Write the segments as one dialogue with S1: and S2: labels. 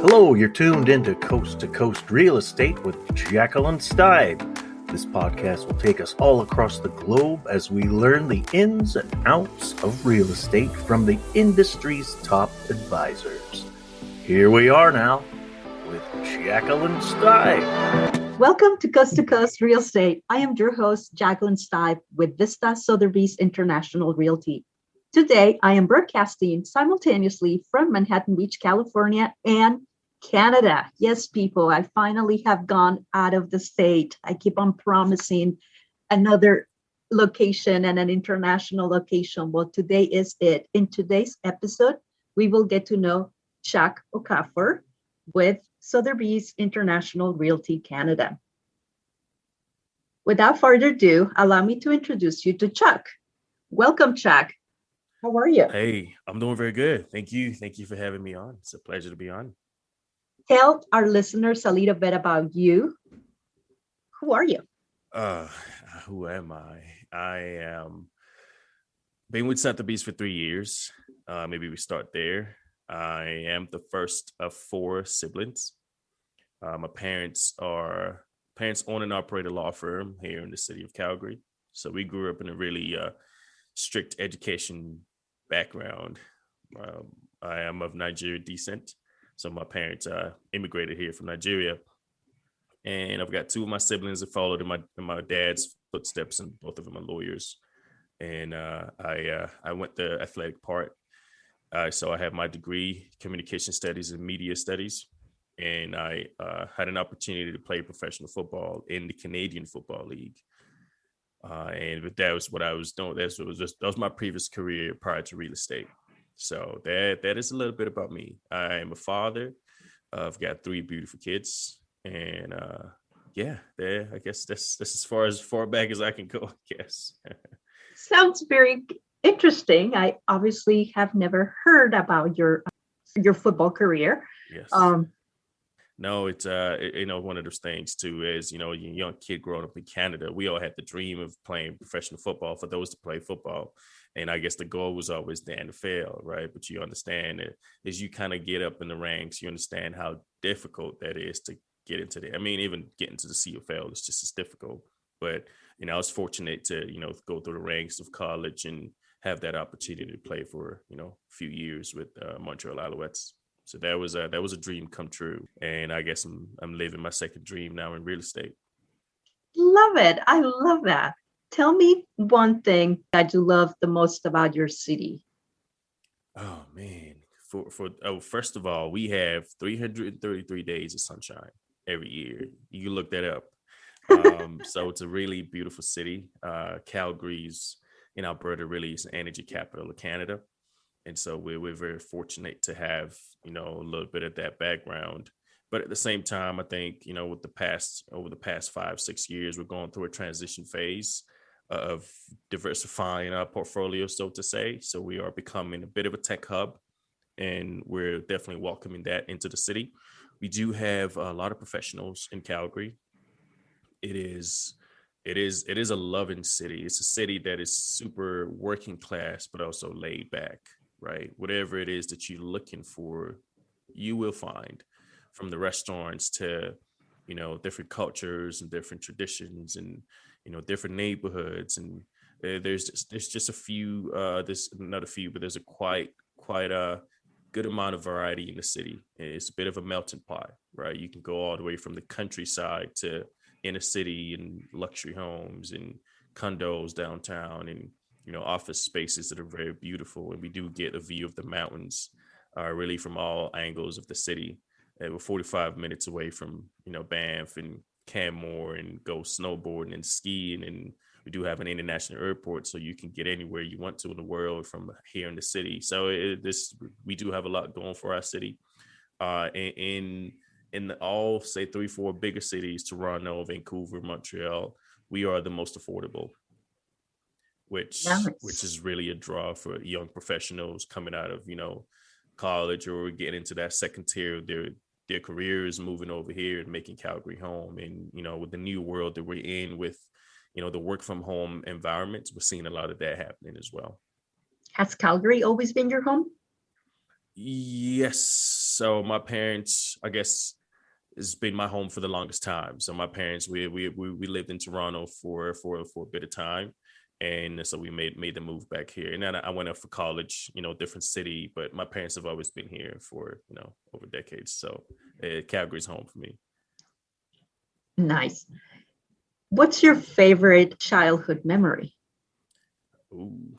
S1: Hello, you're tuned into Coast to Coast Real Estate with Jaqueline Steib. This podcast will take us all across the globe as we learn the ins and outs of real estate from the industry's top advisors. Here we are now with Jaqueline Steib.
S2: Welcome to Coast Real Estate. I am your host, Jaqueline Steib with Vista Sotheby's International Realty. Today, I am broadcasting simultaneously from Manhattan Beach, California, and Canada. Yes, people, I finally have gone out of the state. I keep on promising another location and an international location. Well, today is it. In today's episode, we will get to know Chucks Okafor with Sotheby's International Realty Canada. Without further ado, allow me to introduce you to Chuck. Welcome, Chuck. How are you?
S3: Hey, I'm doing very good. Thank you. Thank you for having me on. It's a pleasure to be on.
S2: Tell our listeners a little bit about you. Who are you?
S3: Who am I? I am been with Sotheby's for 3 years. Maybe we start there. I am the first of 4 siblings. My parents own and operate a law firm here in the city of Calgary. So we grew up in a really strict education background. I am of Nigerian descent. So my parents immigrated here from Nigeria. And I've got 2 of my siblings that followed in my dad's footsteps, and both of them are lawyers. And I went the athletic part. So I have my degree, communication studies and media studies. And I had an opportunity to play professional football in the Canadian Football League. And that was what I was doing. That was my previous career prior to real estate. So that is a little bit about me. I am a father. I've got 3 beautiful kids. And I guess that's as far back as I can go, I guess.
S2: Sounds very interesting. I obviously have never heard about your football career.
S3: Yes. No, it's one of those things too is, a young kid growing up in Canada, we all had the dream of playing professional football for those to play football. And I guess the goal was always the NFL, right? But you understand that as you kind of get up in the ranks, you understand how difficult that is to get into the, even getting to the CFL is just as difficult. But, I was fortunate to, go through the ranks of college and have that opportunity to play for, a few years with Montreal Alouettes. So that was a dream come true. And I guess I'm living my second dream now in real estate.
S2: Love it. I love that. Tell me one thing that you love the most about your city.
S3: Oh man. First of all, we have 333 days of sunshine every year. You can look that up. So it's a really beautiful city. Calgary's in Alberta really is an energy capital of Canada. And so we're very fortunate to have, a little bit of that background. But at the same time, I think, over the past 5-6 years, we're going through a transition phase of diversifying our portfolio, so to say. So we are becoming a bit of a tech hub, and we're definitely welcoming that into the city. We do have a lot of professionals in Calgary. It is a loving city. It's a city that is super working class, but also laid back. Right? Whatever it is that you're looking for, you will find, from the restaurants to, different cultures and different traditions and, different neighborhoods. And there's just a few, there's not a few, but there's a quite a good amount of variety in the city. It's a bit of a melting pot, right? You can go all the way from the countryside to inner city and luxury homes and condos downtown and office spaces that are very beautiful. And we do get a view of the mountains really from all angles of the city. We're 45 minutes away from, Banff and Canmore, and go snowboarding and skiing. And we do have an international airport, so you can get anywhere you want to in the world from here in the city. So we do have a lot going for our city. In all, say, 3-4 bigger cities, Toronto, Vancouver, Montreal, we are the most affordable. Which is really a draw for young professionals coming out of, college or getting into that second tier of their careers, moving over here and making Calgary home. And, with the new world that we're in with, the work from home environments, we're seeing a lot of that happening as well.
S2: Has Calgary always been your home?
S3: Yes. So my parents, I guess, has been my home for the longest time. So my parents, we lived in Toronto for a bit of time, and so we made the move back here. And then I went up for college, different city, but my parents have always been here for over decades. So Calgary's home for me.
S2: Nice. What's your favorite childhood memory?
S3: Ooh,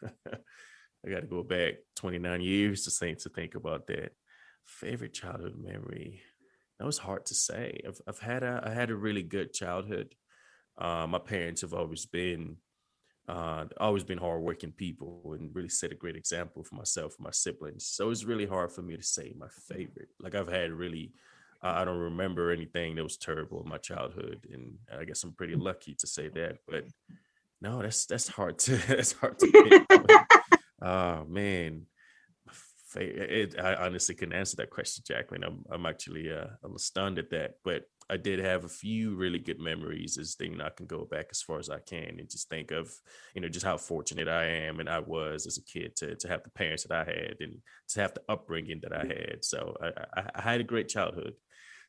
S3: I got to go back 29 years to think about that. Favorite childhood memory. That was hard to say. I had a really good childhood. My parents have always been hardworking people and really set a great example for myself and my siblings. So it's really hard for me to say my favorite. Like I've had really, I don't remember anything that was terrible in my childhood, and I guess I'm pretty lucky to say that. But no, that's hard to pinpoint. Oh man. I honestly couldn't answer that question, Jacqueline. I'm actually a little stunned at that, but I did have a few really good memories as thing I can go back as far as I can and just think of, just how fortunate I am and I was as a kid to have the parents that I had and to have the upbringing that I had. So I had a great childhood.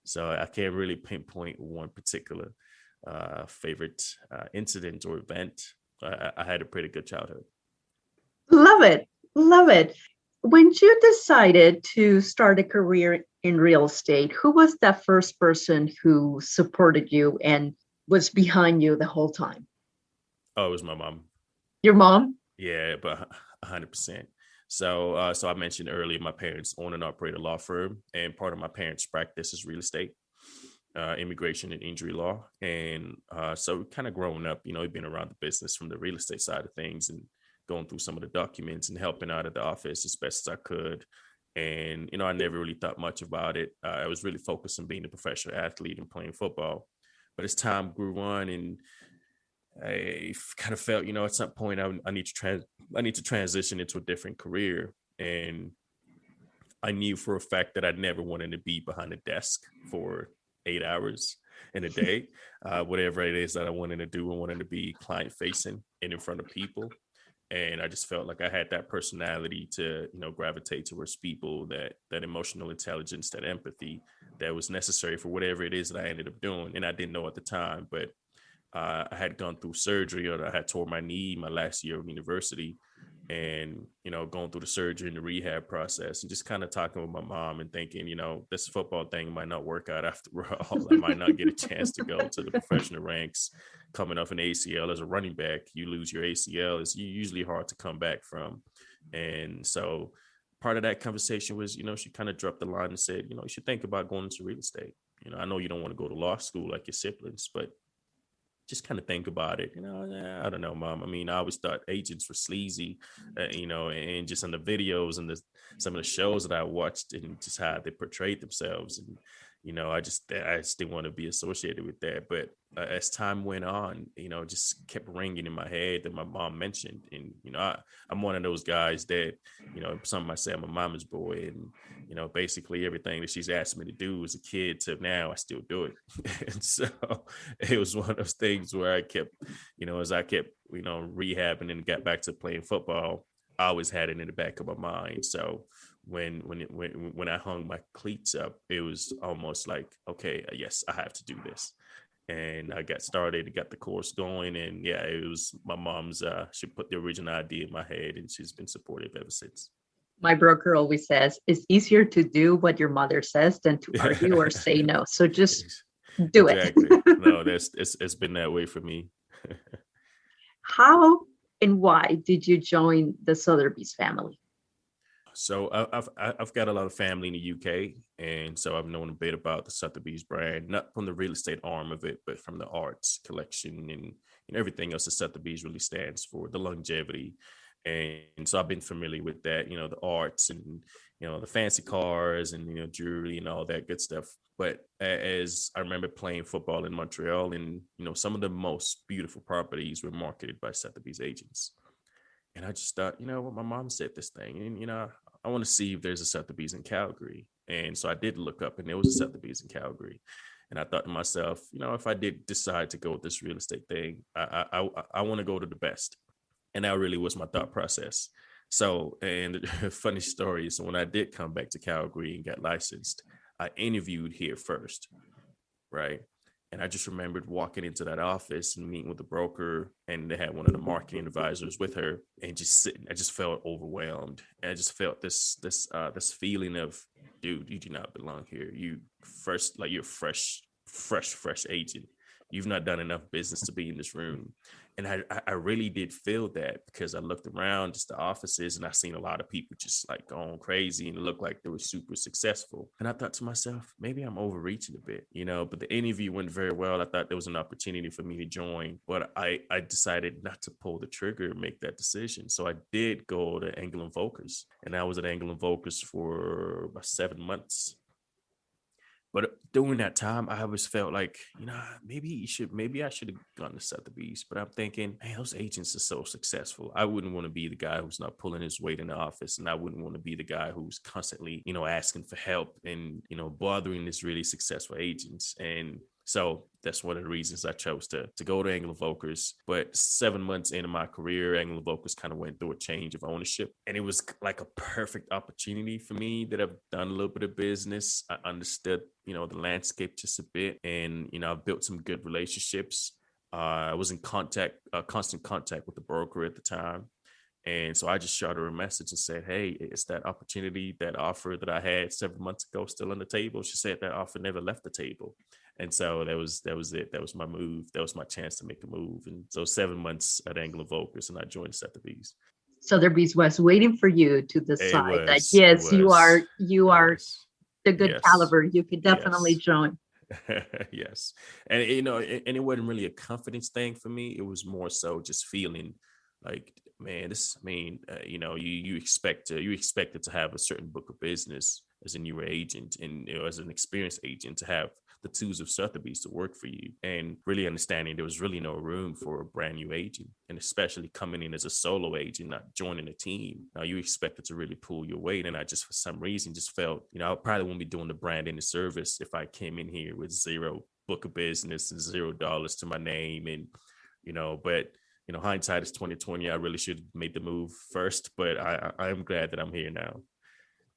S3: So I can't really pinpoint one particular favorite incident or event. I had a pretty good childhood.
S2: Love it. Love it. When you decided to start a career in real estate, who was that first person who supported you and was behind you the whole time?
S3: Oh, it was my mom.
S2: Your mom?
S3: Yeah, but 100%. So I mentioned earlier, my parents own and operate a law firm, and part of my parents' practice is real estate, immigration and injury law. And so kind of growing up, been around the business from the real estate side of things and going through some of the documents and helping out at the office as best as I could. And, I never really thought much about it. I was really focused on being a professional athlete and playing football. But as time grew on and I kind of felt, at some point I need to transition into a different career. And I knew for a fact that I never wanted to be behind a desk for 8 hours in a day. Whatever it is that I wanted to do, I wanted to be client facing and in front of people. And I just felt like I had that personality to, gravitate towards people, that emotional intelligence, that empathy that was necessary for whatever it is that I ended up doing. And I didn't know at the time, but I had gone through surgery, or I had tore my knee my last year of university, and, going through the surgery and the rehab process and just kind of talking with my mom and thinking, this football thing might not work out after all. I might not get a chance to go to the professional ranks. Coming off an ACL as a running back, you lose your ACL. It's usually hard to come back from. And so part of that conversation was, she kind of dropped the line and said, you should think about going into real estate. I know you don't want to go to law school like your siblings, but just kind of think about it. I don't know, Mom. I mean, I always thought agents were sleazy, and just on the videos and some of the shows that I watched and just how they portrayed themselves. And, I just didn't want to be associated with that. But as time went on, just kept ringing in my head that my mom mentioned. And, I'm one of those guys that, some might say I'm a mama's boy. And, basically everything that she's asked me to do as a kid to now, I still do it. And so it was one of those things where I kept, as I kept, rehabbing and got back to playing football, I always had it in the back of my mind. So when I hung my cleats up, it was almost like, okay, yes, I have to do this. And I got started, got the course going. And yeah, it was my mom's, she put the original idea in my head, and she's been supportive ever since.
S2: My broker always says it's easier to do what your mother says than to argue or say no. So just do
S3: exactly.
S2: it.
S3: No, it's been that way for me.
S2: How and why did you join the Sotheby's family?
S3: So I've got a lot of family in the UK, and so I've known a bit about the Sotheby's brand, not from the real estate arm of it, but from the arts collection and everything else that Sotheby's really stands for, the longevity. And so I've been familiar with that, the arts and, the fancy cars and, jewelry and all that good stuff. But as I remember playing football in Montreal, and, some of the most beautiful properties were marketed by Sotheby's agents. And I just thought, what, my mom said this thing, and, I want to see if there's a Sotheby's in Calgary. And so I did look up, and there was a Sotheby's in Calgary. And I thought to myself, if I did decide to go with this real estate thing, I want to go to the best. And that really was my thought process. So, and a funny story. So when I did come back to Calgary and got licensed, I interviewed here first, right? And I just remembered walking into that office and meeting with the broker, and they had one of the marketing advisors with her, and just sitting. I just felt overwhelmed. And I just felt this feeling of, dude, you do not belong here. You first, like, you're fresh agent. You've not done enough business to be in this room. And I really did feel that, because I looked around just the offices and I seen a lot of people just like going crazy and it looked like they were super successful. And I thought to myself, maybe I'm overreaching a bit, but the interview went very well. I thought there was an opportunity for me to join, but I decided not to pull the trigger and make that decision. So I did go to Angle & Volkers, and I was at Angle & Volkers for about 7 months. But during that time, I always felt like, maybe I should have gone to Sotheby's. But I'm thinking, man, those agents are so successful. I wouldn't want to be the guy who's not pulling his weight in the office. And I wouldn't want to be the guy who's constantly, asking for help and, bothering these really successful agents. And so that's one of the reasons I chose to go to Angle & Volkers. But 7 months into my career, Angle & Volkers kind of went through a change of ownership. And it was like a perfect opportunity for me that I've done a little bit of business. I understood, the landscape just a bit. And, I've built some good relationships. I was in constant contact with the broker at the time. And so I just shot her a message and said, hey, it's that opportunity, that offer that I had several months ago still on the table. She said that offer never left the table. And so that was it. That was my move. That was my chance to make a move. And so 7 months at Angle & Volkers, and I joined Sotheby's.
S2: Sotheby's was waiting for you to decide that, yes, you are the good caliber. You could definitely join.
S3: Yes. And, and it wasn't really a confidence thing for me. It was more so just feeling like, man, you expected to have a certain book of business as a newer agent, and as an experienced agent to have the tools of Sotheby's to work for you, and really understanding there was really no room for a brand new agent, and especially coming in as a solo agent, not joining a team. Now you expected to really pull your weight, and I just for some reason just felt, I probably wouldn't be doing the brand any service if I came in here with zero book of business and $0 to my name, and but. Hindsight is 2020. I really should have made the move first, but I am glad that I'm here now.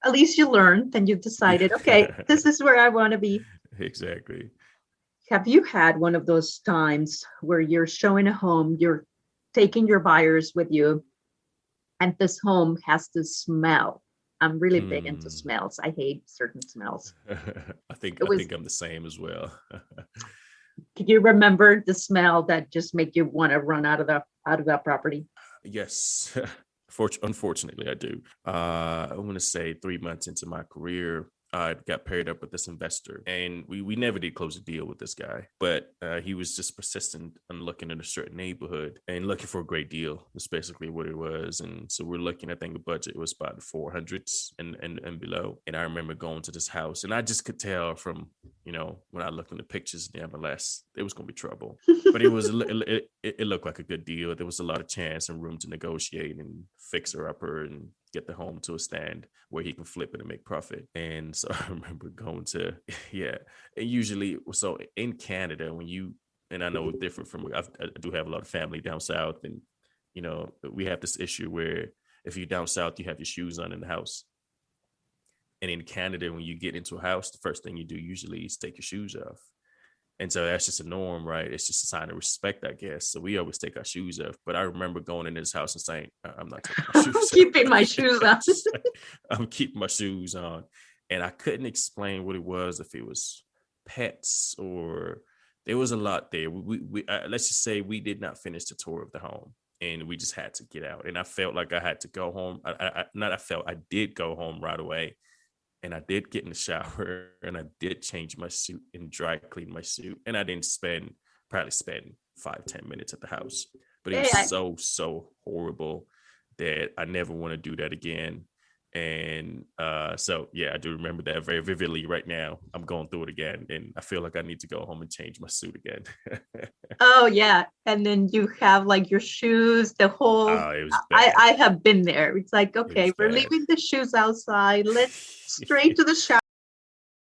S2: At least you learned and you decided, okay, this is where I want to be.
S3: Exactly.
S2: Have you had one of those times where you're showing a home, you're taking your buyers with you, and this home has this smell? I'm really big into smells. I hate certain smells.
S3: I think I'm the same as well.
S2: Can you remember the smell that just make you want to run out of that property?
S3: Yes. Unfortunately, I do. I want to say 3 months into my career, I got paired up with this investor, and we never did close a deal with this guy, but he was just persistent on looking in a certain neighborhood and looking for a great deal. That's basically what it was. And so we're looking, I think the budget was about the 400s and below. And I remember going to this house, and I just could tell from, when I looked in the pictures in the MLS, it was going to be trouble. But it was it looked like a good deal. There was a lot of chance and room to negotiate and fix her upper and get the home to a stand where he can flip it and make profit. And so I remember going to, and usually, so in Canada, and I know it's different from, I do have a lot of family down south, and, we have this issue where if you're down south, you have your shoes on in the house. And in Canada, when you get into a house, the first thing you do usually is take your shoes off. And so that's just a norm, right? It's just a sign of respect, I guess. So we always take our shoes off. But I remember going in this house and saying, I'm not taking my shoes off.
S2: Keeping my shoes on.
S3: I'm keeping my shoes on. And I couldn't explain what it was, if it was pets or there was a lot there. We let's just say we did not finish the tour of the home, and we just had to get out. And I felt like I had to go home. I did go home right away. And I did get in the shower, and I did change my suit and dry clean my suit. And I didn't probably spend 5-10 minutes at the house. But it was so horrible that I never want to do that again. And so, yeah, I do remember that very vividly right now. I'm going through it again, and I feel like I need to go home and change my suit again.
S2: Oh, yeah. And then you have like your shoes, the whole, I have been there. It's like, okay, we're leaving the shoes outside. Let's straight to the shower.